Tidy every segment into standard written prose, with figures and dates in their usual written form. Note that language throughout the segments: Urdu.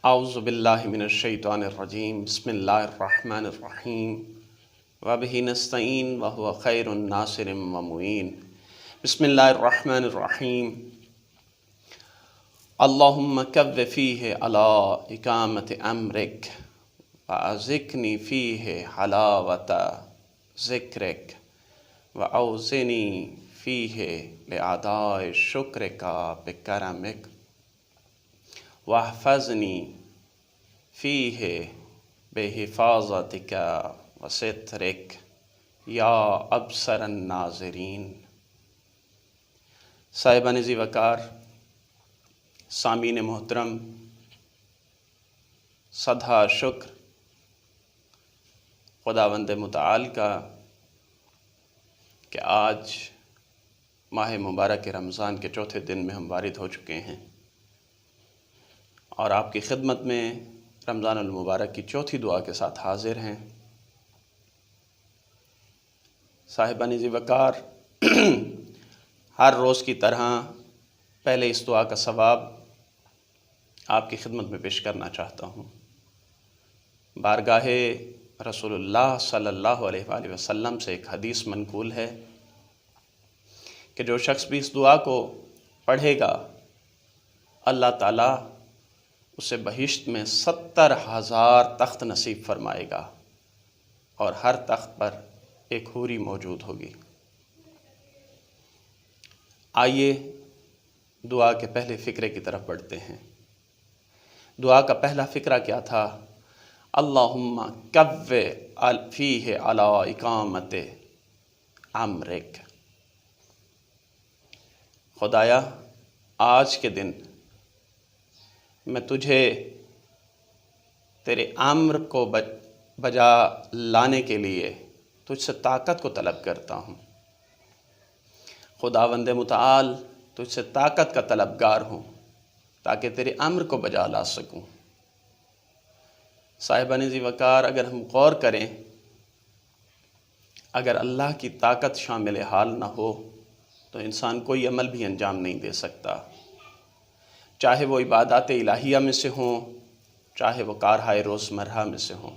اعوذ باللہ من الشیطان الرجیم بسم اللہ الرحمن الرحیم وبہ نستعین وہو خیر الناصر ومعین بسم اللہ الرحمن الرحیم اللہم کو فیہ علی اقامت امرک واذقنی فیہ حلاوت ذکرک واوزنی فیہ لأداء شکرک بکرمک واحفظنی فیہ بحفاظتک وسترک یا ابصر الناظرین۔ صاحبان ذی وقار، سامعین محترم، صدہ شکر خداوند متعال کا کہ آج ماہ مبارک رمضان کے چوتھے دن میں ہم وارد ہو چکے ہیں اور آپ کی خدمت میں رمضان المبارک کی چوتھی دعا کے ساتھ حاضر ہیں۔ صاحبان ذی وقار، ہر روز کی طرح پہلے اس دعا کا ثواب آپ کی خدمت میں پیش کرنا چاہتا ہوں۔ بارگاہ رسول اللہ صلی اللہ علیہ وآلہ وسلم سے ایک حدیث منقول ہے کہ جو شخص بھی اس دعا کو پڑھے گا، اللہ تعالیٰ اسے بہشت میں 70,000 تخت نصیب فرمائے گا اور ہر تخت پر ایک حوری موجود ہوگی۔ آئیے دعا کے پہلے فقرے کی طرف بڑھتے ہیں۔ دعا کا پہلا فقرہ کیا تھا؟ اللہم کو فیہ علی اقامت امرک۔ خدایا، آج کے دن میں تجھے تیرے امر کو بجا لانے کے لیے تجھ سے طاقت کو طلب کرتا ہوں۔ خداوند متعال، تجھ سے طاقت کا طلبگار ہوں تاکہ تیرے امر کو بجا لا سکوں۔ صاحبان ذی وقار، اگر ہم غور کریں، اگر اللہ کی طاقت شامل حال نہ ہو تو انسان کوئی عمل بھی انجام نہیں دے سکتا، چاہے وہ عبادات الہیہ میں سے ہوں، چاہے وہ کارہائے روزمرہ میں سے ہوں۔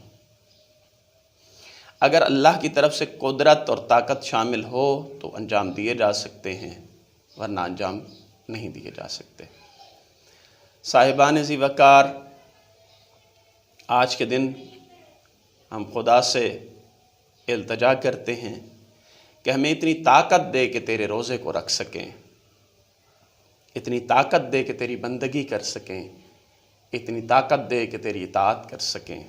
اگر اللہ کی طرف سے قدرت اور طاقت شامل ہو تو انجام دیے جا سکتے ہیں، ورنہ انجام نہیں دیے جا سکتے۔ صاحبان ذی وقار، آج کے دن ہم خدا سے التجا کرتے ہیں کہ ہمیں اتنی طاقت دے کہ تیرے روزے کو رکھ سکیں، اتنی طاقت دے کہ تیری بندگی کر سکیں، اتنی طاقت دے کہ تیری اطاعت کر سکیں۔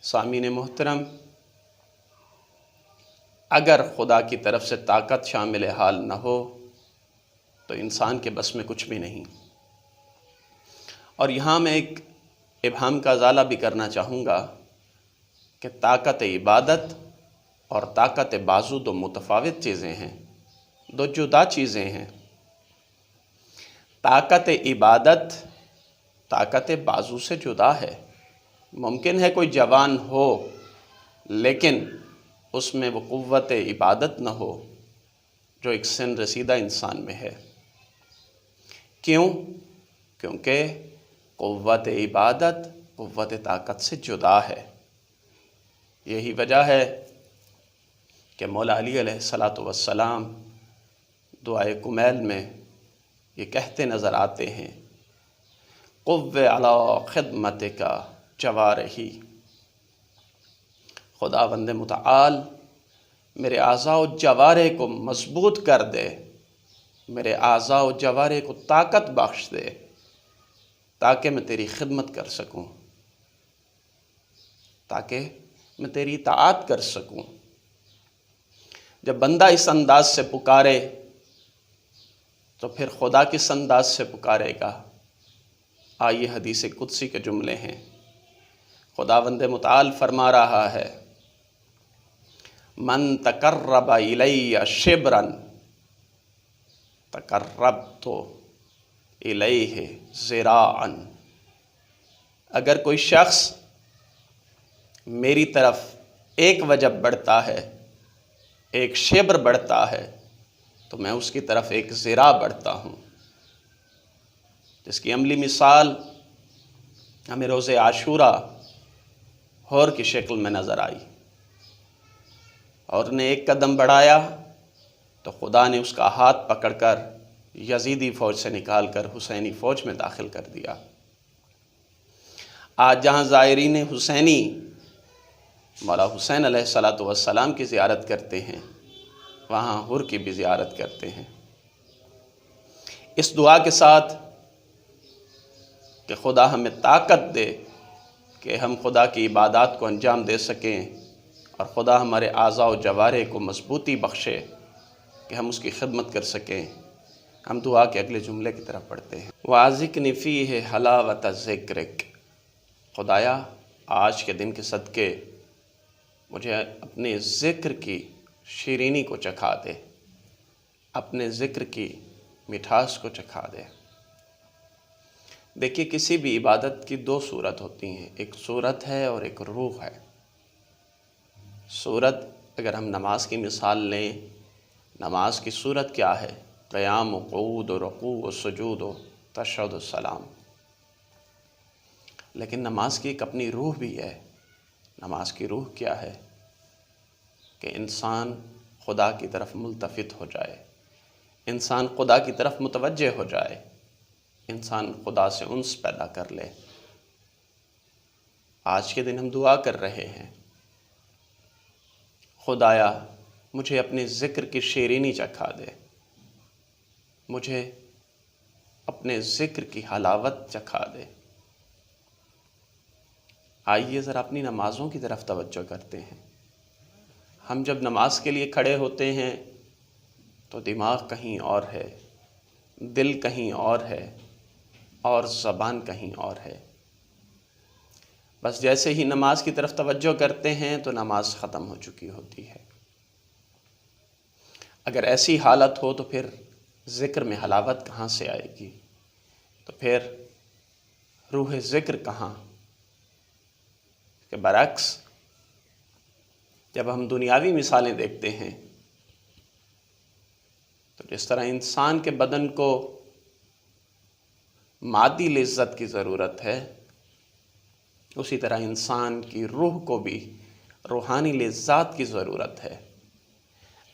سامعین محترم، اگر خدا کی طرف سے طاقت شامل حال نہ ہو تو انسان کے بس میں کچھ بھی نہیں۔ اور یہاں میں ایک ابہام کا ازالہ بھی کرنا چاہوں گا کہ طاقت عبادت اور طاقت بازو دو متفاوت چیزیں ہیں، دو جدا چیزیں ہیں۔ طاقت عبادت طاقت بازو سے جدا ہے۔ ممکن ہے کوئی جوان ہو لیکن اس میں وہ قوت عبادت نہ ہو جو ایک سن رسیدہ انسان میں ہے۔ کیوں؟ کیونکہ قوت عبادت قوت طاقت سے جدا ہے۔ یہی وجہ ہے کہ مولا علی علیہ السلام دعائے کمیل میں یہ کہتے نظر آتے ہیں، قو علی خدمتک جوارحی۔ خداوند متعال میرے اعضاء و جوارح کو مضبوط کر دے، میرے اعضاء و جوارح کو طاقت بخش دے تاکہ میں تیری خدمت کر سکوں، تاکہ میں تیری اطاعت کر سکوں۔ جب بندہ اس انداز سے پکارے تو پھر خدا کس انداز سے پکارے گا؟ آئیے حدیث قدسی کے جملے ہیں۔ خداوند متعال فرما رہا ہے، من تقرب الی شبرا تقربت الیہ ذراعا۔ اگر کوئی شخص میری طرف ایک وجب بڑھتا ہے، ایک شبر بڑھتا ہے، تو میں اس کی طرف ایک ذراع بڑھتا ہوں۔ جس کی عملی مثال ہمیں روز عاشورہ ہور کی شکل میں نظر آئی، اور نے ایک قدم بڑھایا تو خدا نے اس کا ہاتھ پکڑ کر یزیدی فوج سے نکال کر حسینی فوج میں داخل کر دیا۔ آج جہاں زائرین حسینی مولا حسین علیہ السلام کی زیارت کرتے ہیں، وہاں حر کی بھی زیارت کرتے ہیں، اس دعا کے ساتھ کہ خدا ہمیں طاقت دے کہ ہم خدا کی عبادات کو انجام دے سکیں، اور خدا ہمارے اعضاء و جوارح کو مضبوطی بخشے کہ ہم اس کی خدمت کر سکیں۔ ہم دعا کے اگلے جملے کی طرف پڑھتے ہیں، وَاذِقْنِ فِيهِ حَلَاوَةَ ذِكْرِكَ، خدایا آج کے دن کے صدقے مجھے اپنے ذکر کی شیرینی کو چکھا دے، اپنے ذکر کی مٹھاس کو چکھا دے۔ دیکھیے کسی بھی عبادت کی دو صورت ہوتی ہیں، ایک صورت ہے اور ایک روح ہے۔ صورت اگر ہم نماز کی مثال لیں، نماز کی صورت کیا ہے؟ قیام و قعود و رکوع و سجود و تشہد و سلام۔ لیکن نماز کی ایک اپنی روح بھی ہے۔ نماز کی روح کیا ہے؟ کہ انسان خدا کی طرف ملتفت ہو جائے، انسان خدا کی طرف متوجہ ہو جائے، انسان خدا سے انس پیدا کر لے۔ آج کے دن ہم دعا کر رہے ہیں، خدایا مجھے اپنے ذکر کی شیرینی چکھا دے، مجھے اپنے ذکر کی حلاوت چکھا دے۔ آئیے ذرا اپنی نمازوں کی طرف توجہ کرتے ہیں۔ ہم جب نماز کے لیے کھڑے ہوتے ہیں تو دماغ کہیں اور ہے، دل کہیں اور ہے، اور زبان کہیں اور ہے۔ بس جیسے ہی نماز کی طرف توجہ کرتے ہیں تو نماز ختم ہو چکی ہوتی ہے۔ اگر ایسی حالت ہو تو پھر ذکر میں حلاوت کہاں سے آئے گی؟ تو پھر روح ذکر کہاں؟ کہ برعکس جب ہم دنیاوی مثالیں دیکھتے ہیں تو جس طرح انسان کے بدن کو مادی لذت کی ضرورت ہے، اسی طرح انسان کی روح کو بھی روحانی لذات کی ضرورت ہے۔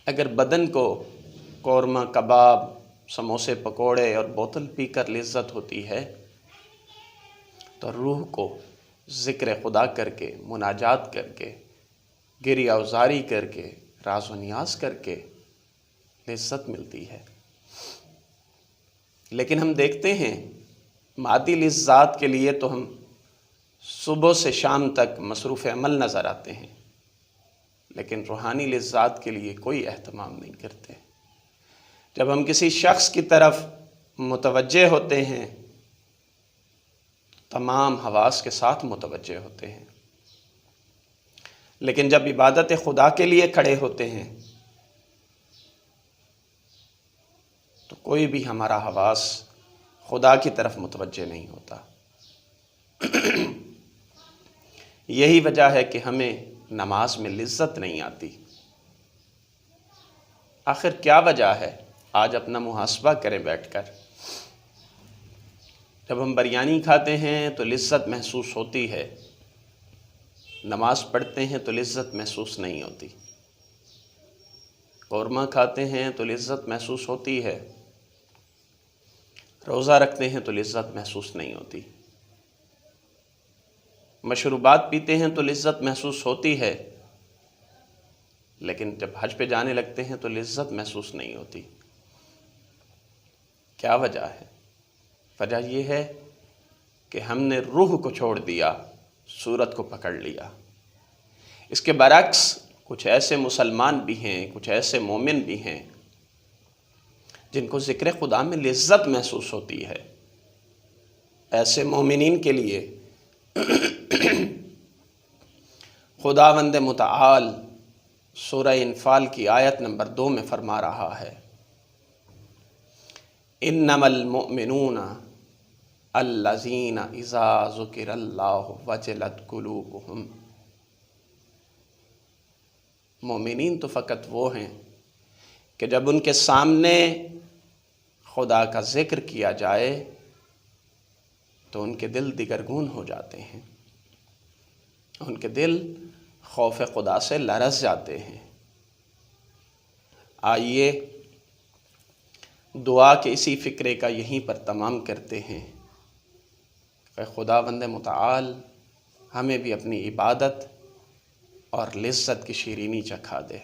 اگر بدن کو قورمہ کباب، سموسے پکوڑے اور بوتل پی کر لذت ہوتی ہے، تو روح کو ذکر خدا کر کے، مناجات کر کے، گریہ وزاری کر کے، راز و نیاز کر کے لذت ملتی ہے۔ لیکن ہم دیکھتے ہیں مادی لذات کے لیے تو ہم صبح سے شام تک مصروف عمل نظر آتے ہیں، لیکن روحانی لذات کے لیے کوئی اہتمام نہیں کرتے۔ جب ہم کسی شخص کی طرف متوجہ ہوتے ہیں تمام حواس کے ساتھ متوجہ ہوتے ہیں، لیکن جب عبادت خدا کے لیے کھڑے ہوتے ہیں تو کوئی بھی ہمارا حواس خدا کی طرف متوجہ نہیں ہوتا۔ یہی وجہ ہے کہ ہمیں نماز میں لذت نہیں آتی۔ آخر کیا وجہ ہے؟ آج اپنا محاسبہ کریں بیٹھ کر۔ جب ہم بریانی کھاتے ہیں تو لذت محسوس ہوتی ہے، نماز پڑھتے ہیں تو لذت محسوس نہیں ہوتی۔ قورمہ کھاتے ہیں تو لذت محسوس ہوتی ہے، روزہ رکھتے ہیں تو لذت محسوس نہیں ہوتی۔ مشروبات پیتے ہیں تو لذت محسوس ہوتی ہے، لیکن جب حج پہ جانے لگتے ہیں تو لذت محسوس نہیں ہوتی۔ کیا وجہ ہے؟ وجہ یہ ہے کہ ہم نے روح کو چھوڑ دیا، صورت کو پکڑ لیا۔ اس کے برعکس کچھ ایسے مسلمان بھی ہیں، کچھ ایسے مومن بھی ہیں جن کو ذکر خدا میں لذت محسوس ہوتی ہے۔ ایسے مومنین کے لیے خداوند متعال سورہ انفال کی آیت نمبر 2 میں فرما رہا ہے، انما المؤمنون الذین اذا ذکر اللہ وجلت قلوبہم۔ مومنین تو فقط وہ ہیں کہ جب ان کے سامنے خدا کا ذکر کیا جائے تو ان کے دل دگرگون ہو جاتے ہیں، ان کے دل خوف خدا سے لرز جاتے ہیں۔ آئیے دعا کے اسی فکرے کا یہیں پر تمام کرتے ہیں کہ خداوند متعال ہمیں بھی اپنی عبادت اور لذت کی شیرینی چکھا دے۔